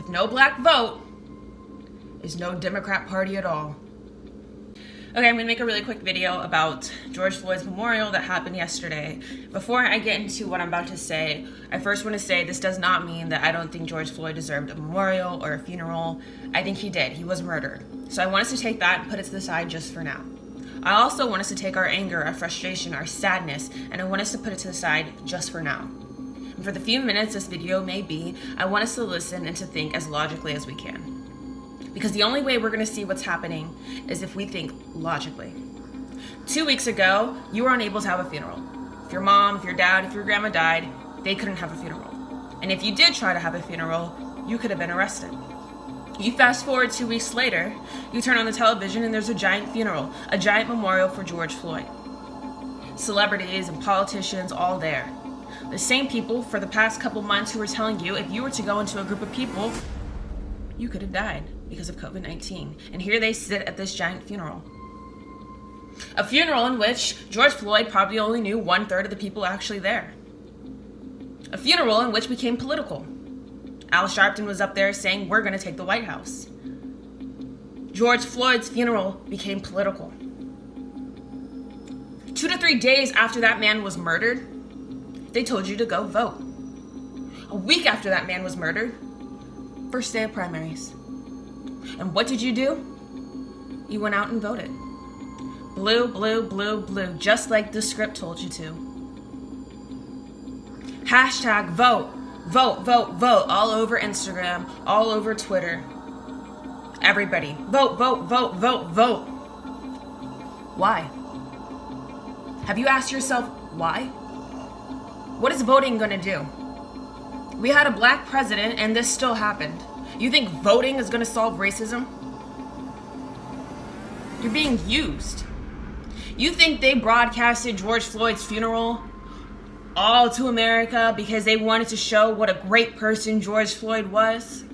with no black vote is no Democrat Party at all. Okay, I'm going to make a really quick video about George Floyd's memorial that happened yesterday. Before I get into what I'm about to say, I first want to say this does not mean that I don't think George Floyd deserved a memorial or a funeral. I think he did. He was murdered. So I want us to take that and put it to the side just for now. I also want us to take our anger, our frustration, our sadness, and I want us to put it to the side just for now. And for the few minutes this video may be, I want us to listen and to think as logically as we can. Because the only way we're going to see what's happening is if we think logically. 2 weeks ago, you were unable to have a funeral. If your mom, if your dad, if your grandma died, they couldn't have a funeral. And if you did try to have a funeral, you could have been arrested. You fast forward 2 weeks later, you turn on the television and there's a giant funeral, a giant memorial for George Floyd. Celebrities and politicians all there. The same people for the past couple months who were telling you if you were to go into a group of people, you could have died because of COVID-19. And here they sit at this giant funeral. A funeral in which George Floyd probably only knew 1/3 of the people actually there. A funeral in which became political. Al Sharpton was up there saying, we're gonna take the White House. George Floyd's funeral became political. 2 to 3 days after that man was murdered, they told you to go vote. A week after that man was murdered, first day of primaries. And what did you do? You went out and voted. Blue, blue, blue, blue, just like the script told you to. Hashtag vote, vote, vote, vote, all over Instagram, all over Twitter. Everybody, vote, vote, vote, vote, vote. Why? Have you asked yourself why? What is voting gonna do? We had a black president and this still happened. You think voting is gonna solve racism? You're being used. You think they broadcasted George Floyd's funeral all to America because they wanted to show what a great person George Floyd was?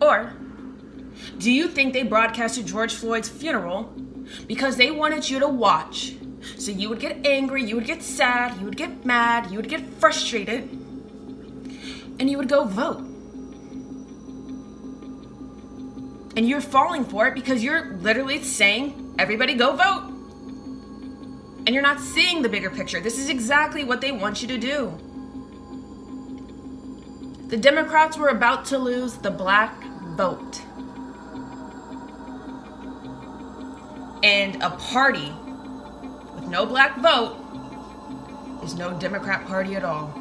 Or do you think they broadcasted George Floyd's funeral because they wanted you to watch? So you would get angry, you would get sad, you would get mad, you would get frustrated, and you would go vote. And you're falling for it because you're literally saying, everybody go vote. And you're not seeing the bigger picture. This is exactly what they want you to do. The Democrats were about to lose the black vote. And a party with no black vote is no Democrat Party at all.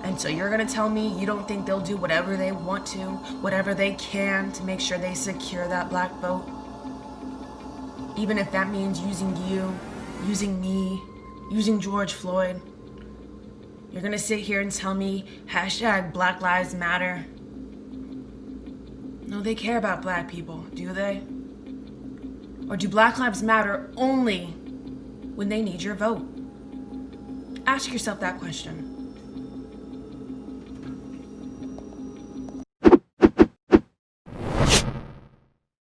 And so you're gonna tell me you don't think they'll do whatever they want to, whatever they can to make sure they secure that black vote? Even if that means using you, using me, using George Floyd. You're gonna sit here and tell me hashtag Black Lives Matter. No, they care about black people, do they? Or do Black Lives Matter only when they need your vote? Ask yourself that question.